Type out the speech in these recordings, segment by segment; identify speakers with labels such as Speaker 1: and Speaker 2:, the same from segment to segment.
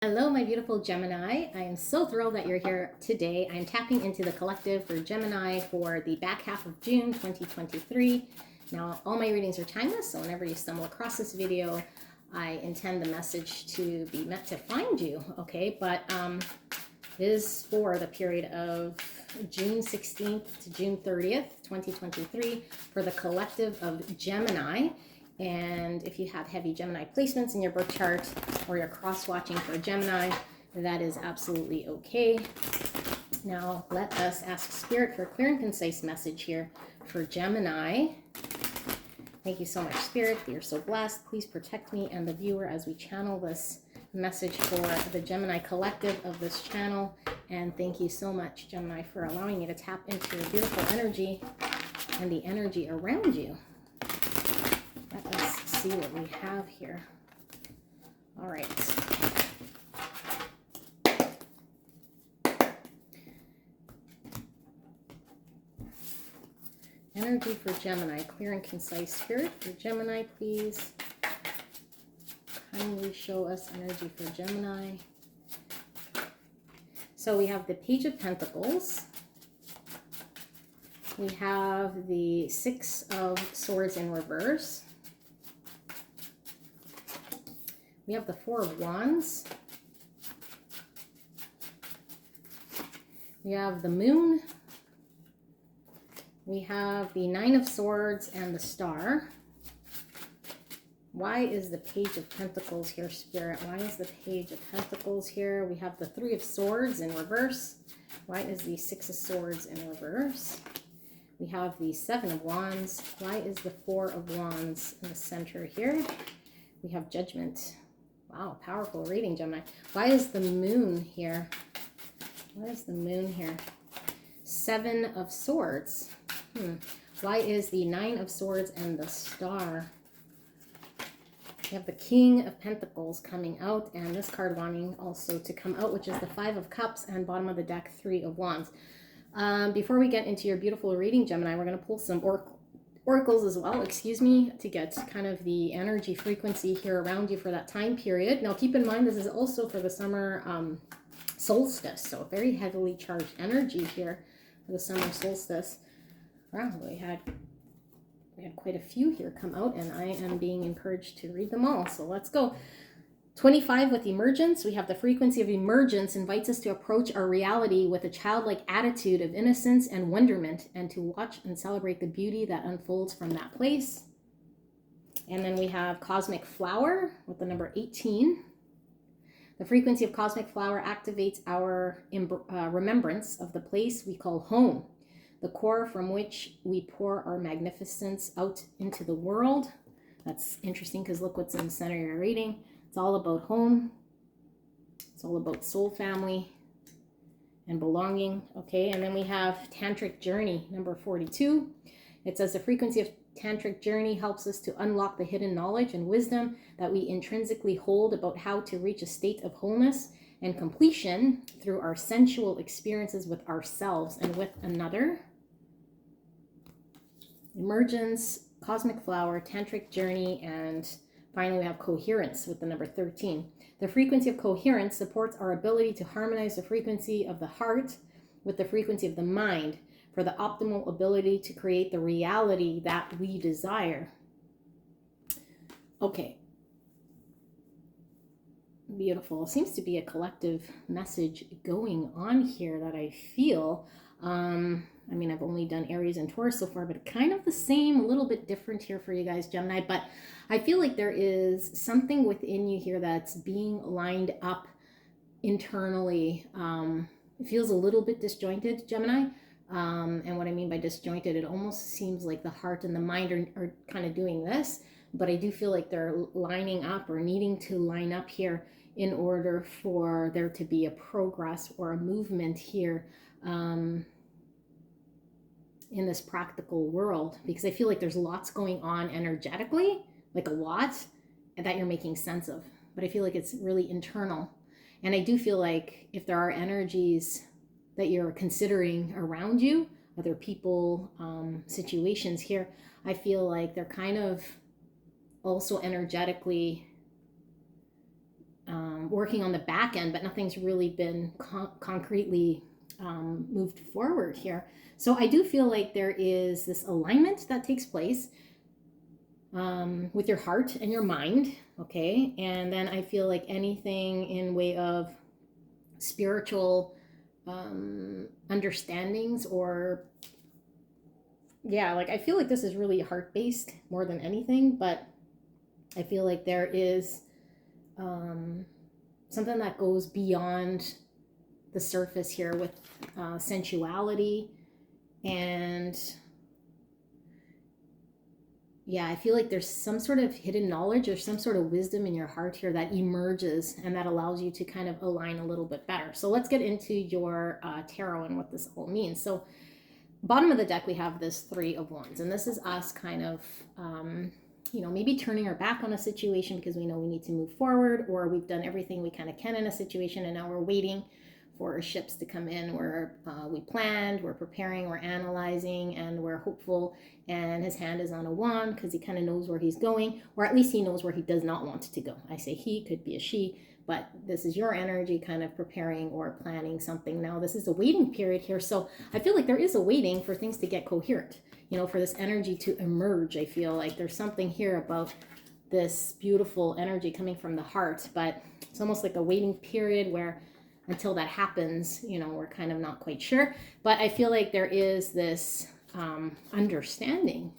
Speaker 1: Hello, my beautiful Gemini. I am so thrilled that you're here today. I'm tapping into the collective for Gemini for the back half of June 2023. Now, all my readings are timeless, so whenever you stumble across this video, I intend the message to be meant to find you, okay? But it is for the period of June 16th to June 30th, 2023 for the collective of Gemini. And if you have heavy Gemini placements in your birth chart or you're cross-watching for Gemini, that is absolutely okay. Now, let us ask Spirit for a clear and concise message here for Gemini. Thank you so much, Spirit. You're so blessed. Please protect me and the viewer as we channel this message for the Gemini collective of this channel. And thank you so much, Gemini, for allowing me to tap into your beautiful energy and the energy around you. Let us see what we have here. All right. Energy for Gemini. Clear and concise. Spirit for Gemini, please. Kindly show us energy for Gemini. So we have the Page of Pentacles. We have the Six of Swords in reverse. We have the Four of Wands. We have the Moon. We have the Nine of Swords and the Star. Why is the Page of Pentacles here, Spirit? Why is the Page of Pentacles here? We have the Three of Swords in reverse. Why is the Six of Swords in reverse? We have the Seven of Wands. Why is the Four of Wands in the center here? We have Judgment. Wow, powerful reading, Gemini. Why is the Moon here? Why is the Moon here? Seven of Swords. Why is the Nine of Swords and the Star? We have the King of Pentacles coming out, and this card wanting also to come out, which is the Five of Cups, and bottom of the deck, Three of Wands. Before we get into your beautiful reading, Gemini, we're going to pull some oracles as well, to get kind of the energy frequency here around you for that time period. Now, keep in mind, this is also for the summer solstice, so very heavily charged energy here for the summer solstice. Wow, we had quite a few here come out, and I am being encouraged to read them all. So let's go. 25 with emergence. We have the frequency of emergence invites us to approach our reality with a childlike attitude of innocence and wonderment, and to watch and celebrate the beauty that unfolds from that place. And then we have cosmic flower with the number 18. The frequency of cosmic flower activates our remembrance of the place we call home, the core from which we pour our magnificence out into the world. That's interesting because look what's in the center of your reading. It's all about home. It's all about soul family and belonging. Okay, and then we have Tantric Journey, number 42. It says the frequency of Tantric Journey helps us to unlock the hidden knowledge and wisdom that we intrinsically hold about how to reach a state of wholeness and completion through our sensual experiences with ourselves and with another. Emergence, Cosmic Flower, Tantric Journey, and finally we have Coherence with the number 13. The frequency of coherence supports our ability to harmonize the frequency of the heart with the frequency of the mind for the optimal ability to create the reality that we desire. Okay. Beautiful. Seems to be a collective message going on here that I feel. I mean, I've only done Aries and Taurus so far, but kind of the same, a little bit different here for you guys, Gemini. But I feel like there is something within you here that's being lined up internally. It feels a little bit disjointed, Gemini. And what I mean by disjointed, it almost seems like the heart and the mind are kind of doing this. But I do feel like they're lining up or needing to line up here in order for there to be a progress or a movement here in this practical world, because I feel like there's lots going on energetically, like a lot, that you're making sense of. But I feel like it's really internal. And I do feel like if there are energies that you're considering around you, other people, situations here, I feel like they're kind of also energetically working on the back end, but nothing's really been concretely moved forward here. So I do feel like there is this alignment that takes place with your heart and your mind, okay? And then I feel like anything in way of spiritual understandings, or yeah, like I feel like this is really heart-based more than anything, but I feel like there is something that goes beyond the surface here with sensuality. And yeah, I feel like there's some sort of hidden knowledge or some sort of wisdom in your heart here that emerges and that allows you to kind of align a little bit better. So let's get into your tarot and what this all means. So bottom of the deck, we have this Three of Wands, and this is us kind of, maybe turning our back on a situation because we know we need to move forward, or we've done everything we kind of can in a situation and now we're waiting for ships to come in where we planned, we're preparing, we're analyzing, and we're hopeful, and his hand is on a wand because he kind of knows where he's going, or at least he knows where he does not want to go. I say he, could be a she, but this is your energy kind of preparing or planning something. Now this is a waiting period here, so I feel like there is a waiting for things to get coherent, for this energy to emerge. I feel like there's something here about this beautiful energy coming from the heart, but it's almost like a waiting period where until that happens, we're kind of not quite sure. But I feel like there is this understanding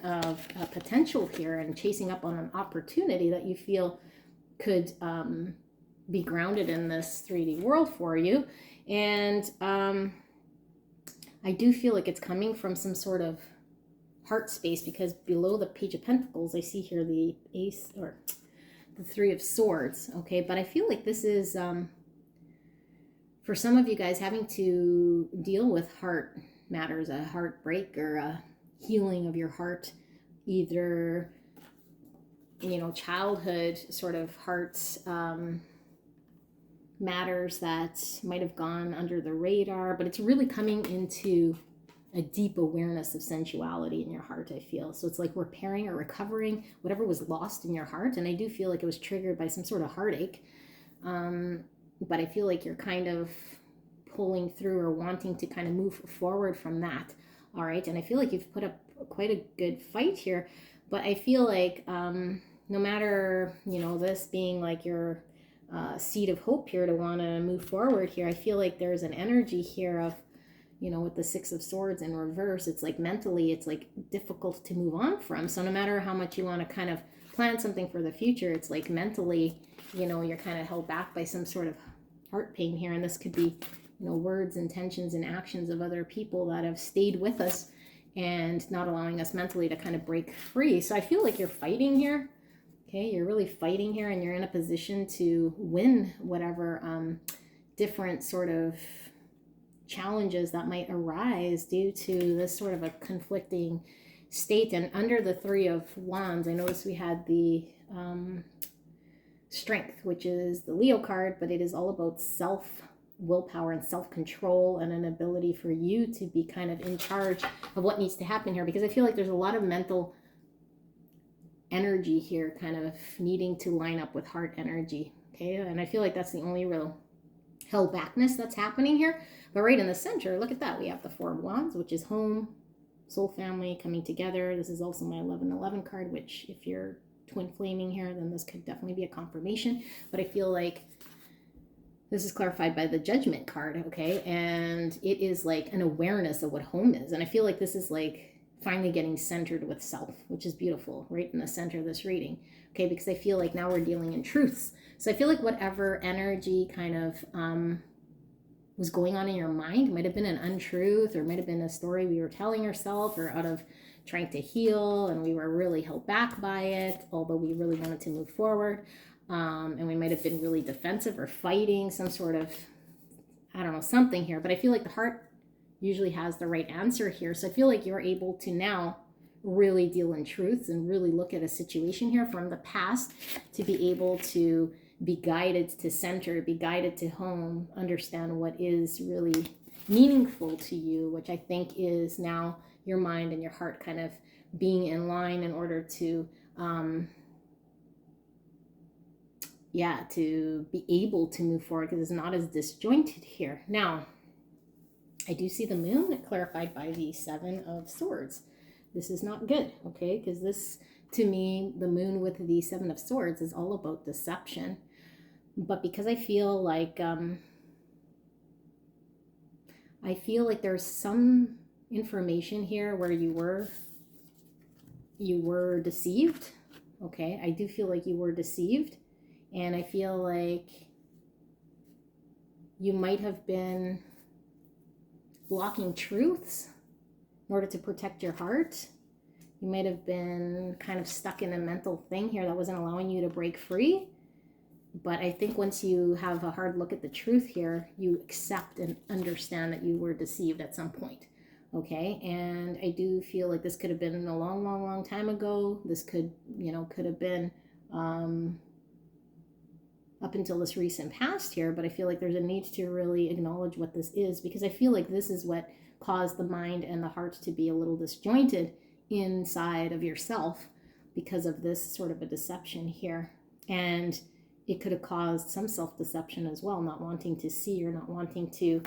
Speaker 1: of potential here and chasing up on an opportunity that you feel could be grounded in this 3D world for you. And I do feel like it's coming from some sort of heart space, because below the Page of Pentacles, I see here the Ace, or the Three of Swords. Okay, but I feel like this is for some of you guys having to deal with heart matters, a heartbreak or a healing of your heart, either childhood sort of hearts matters that might have gone under the radar, but it's really coming into a deep awareness of sensuality in your heart, I feel. So it's like repairing or recovering whatever was lost in your heart. And I do feel like it was triggered by some sort of heartache. But I feel like you're kind of pulling through or wanting to kind of move forward from that. All right. And I feel like you've put up quite a good fight here, but I feel like no matter, this being like your seed of hope here to want to move forward here, I feel like there's an energy here of, with the Six of Swords in reverse, it's like mentally, it's like difficult to move on from. So no matter how much you want to kind of plan something for the future, it's like mentally, you're kind of held back by some sort of heart pain here. And this could be, words, intentions, and actions of other people that have stayed with us and not allowing us mentally to kind of break free. So I feel like you're fighting here. Okay, you're really fighting here, and you're in a position to win whatever different sort of challenges that might arise due to this sort of a conflicting state. And under the Three of Wands, I noticed we had the Strength, which is the Leo card, but it is all about willpower and self-control, and an ability for you to be kind of in charge of what needs to happen here, because I feel like there's a lot of mental energy here kind of needing to line up with heart energy. Okay, and I feel like that's the only real held backness that's happening here. But right in the center, look at that, we have the Four of Wands, which is home, soul, family coming together. This is also my 1111 card, which if you're twin flaming here, then this could definitely be a confirmation. But I feel like this is clarified by the Judgment card, okay? And it is like an awareness of what home is. And I feel like this is like finally getting centered with self, which is beautiful, right in the center of this reading, okay? Because I feel like now we're dealing in truths. So I feel like whatever energy kind of was going on in your mind might have been an untruth, or might have been a story we were telling ourselves, or out of trying to heal, and we were really held back by it, although we really wanted to move forward. And we might have been really defensive or fighting some sort of, something here. But I feel like the heart usually has the right answer here. So I feel like you're able to now really deal in truths and really look at a situation here from the past to be able to be guided to center, be guided to home, understand what is really meaningful to you, which I think is now your mind and your heart kind of being in line in order to yeah, to be able to move forward because it's not as disjointed here. Now, I do see the moon clarified by the Seven of Swords. This is not good, okay? Because this, to me, the moon with the Seven of Swords is all about deception. But because I feel like there's some information here where you were deceived, okay? I do feel like you were deceived, and I feel like you might have been blocking truths in order to protect your heart. You might have been kind of stuck in a mental thing here that wasn't allowing you to break free. But I think once you have a hard look at the truth here, you accept and understand that you were deceived at some point. Okay, and I do feel like this could have been a long, long, long time ago. This could have been up until this recent past here, but I feel like there's a need to really acknowledge what this is, because I feel like this is what caused the mind and the heart to be a little disjointed inside of yourself because of this sort of a deception here. And it could have caused some self-deception as well, not wanting to see or not wanting to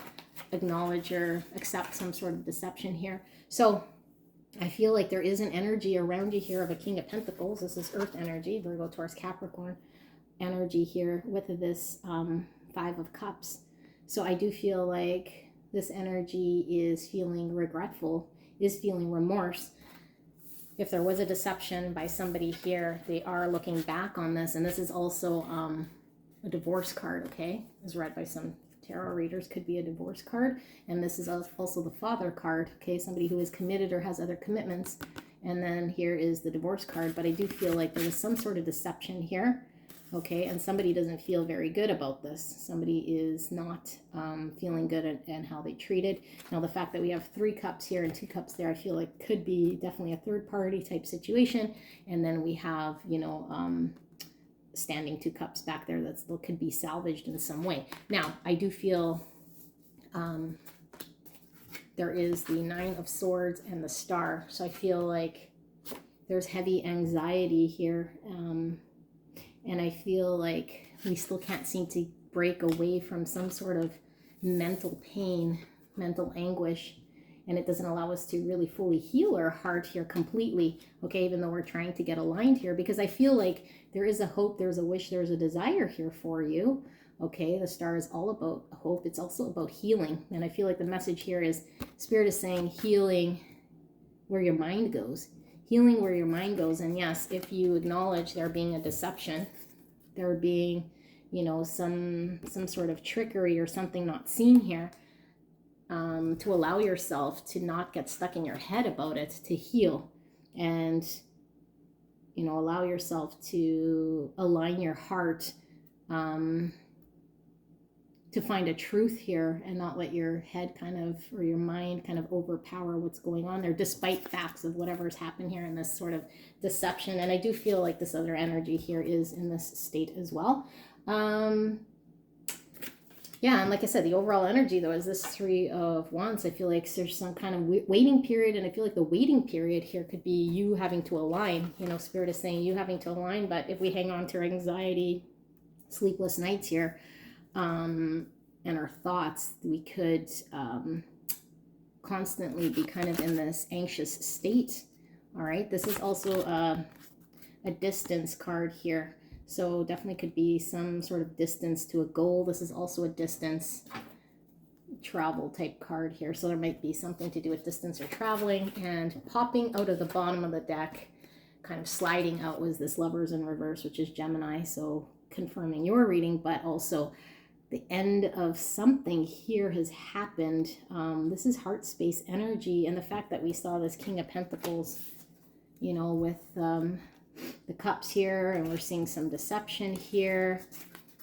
Speaker 1: acknowledge or accept some sort of deception here. So I feel like there is an energy around you here of a King of Pentacles. This is Earth energy, Virgo, Taurus, Capricorn energy here with this Five of Cups. So I do feel like this energy is feeling regretful, is feeling remorse. If there was a deception by somebody here, they are looking back on this. And this is also a divorce card, okay? As read by some tarot readers, could be a divorce card. And this is also the Father card, okay? Somebody who is committed or has other commitments. And then here is the divorce card. But I do feel like there was some sort of deception here. Okay, and somebody doesn't feel very good about this. Somebody is not feeling good at how they treated. Now, the fact that we have 3 cups here and 2 cups there, I feel like could be definitely a third party type situation. And then we have, standing 2 cups back there that could be salvaged in some way. Now, I do feel there is the 9 of Swords and the Star. So I feel like there's heavy anxiety here. And I feel like we still can't seem to break away from some sort of mental pain, mental anguish. And it doesn't allow us to really fully heal our heart here completely, okay, even though we're trying to get aligned here. Because I feel like there is a hope, there's a wish, there's a desire here for you, okay? The Star is all about hope. It's also about healing. And I feel like the message here is Spirit is saying healing where your mind goes. Healing where your mind goes. And yes, if you acknowledge there being a deception, there being, some sort of trickery or something not seen here, to allow yourself to not get stuck in your head about it, to heal and, allow yourself to align your heart, to find a truth here and not let your head or your mind kind of overpower what's going on there, despite facts of whatever's happened here in this sort of deception. And I do feel like this other energy here is in this state as well. Yeah, and like I said, the overall energy, though, is this 3 of Wands. I feel like there's some kind of waiting period, and I feel like the waiting period here could be you having to align. Spirit is saying you having to align, but if we hang on to our anxiety, sleepless nights here, and our thoughts, we could constantly be kind of in this anxious state. All right, this is also a distance card here, so definitely could be some sort of distance to a goal. This is also a distance travel type card here, so there might be something to do with distance or traveling. And popping out of the bottom of the deck, kind of sliding out, was this Lovers in reverse, which is Gemini, so confirming your reading, but also the end of something here has happened. This is heart space energy, and the fact that we saw this King of Pentacles, with the cups here, and we're seeing some deception here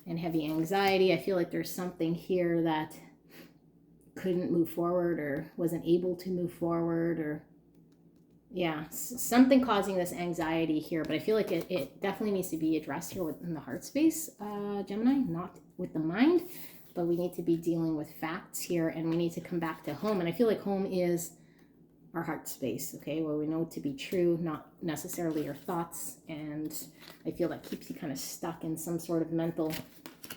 Speaker 1: and heavy anxiety. I feel like there's something here that couldn't move forward or wasn't able to move forward, or yeah, something causing this anxiety here. But I feel like it definitely needs to be addressed here within the heart space, Gemini, not with the mind, but we need to be dealing with facts here, and we need to come back to home. And I feel like home is our heart space, okay, where we know to be true, not necessarily your thoughts. And I feel that keeps you kind of stuck in some sort of mental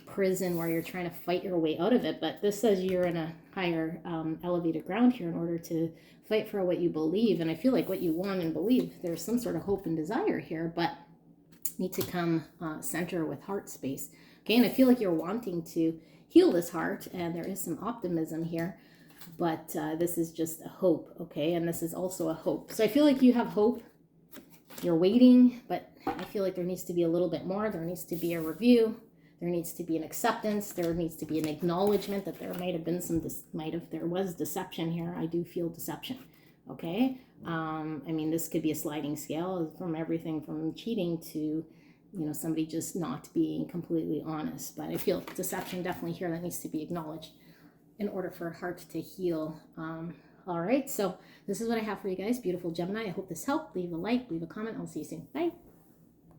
Speaker 1: prison where you're trying to fight your way out of it. But this says you're in a higher elevated ground here in order to fight for what you believe. And I feel like what you want and believe, there's some sort of hope and desire here, but need to come center with heart space. Okay, and I feel like you're wanting to heal this heart, and there is some optimism here, but this is just a hope, okay? And this is also a hope. So I feel like you have hope. You're waiting, but I feel like there needs to be a little bit more. There needs to be a review. There needs to be an acceptance. There needs to be an acknowledgement that there might have been there was deception here. I do feel deception, okay? I mean, this could be a sliding scale from everything from cheating to, somebody just not being completely honest. But I feel deception definitely here that needs to be acknowledged in order for a heart to heal. All right, so this is what I have for you guys. Beautiful Gemini. I hope this helped. Leave a like, leave a comment. I'll see you soon. Bye.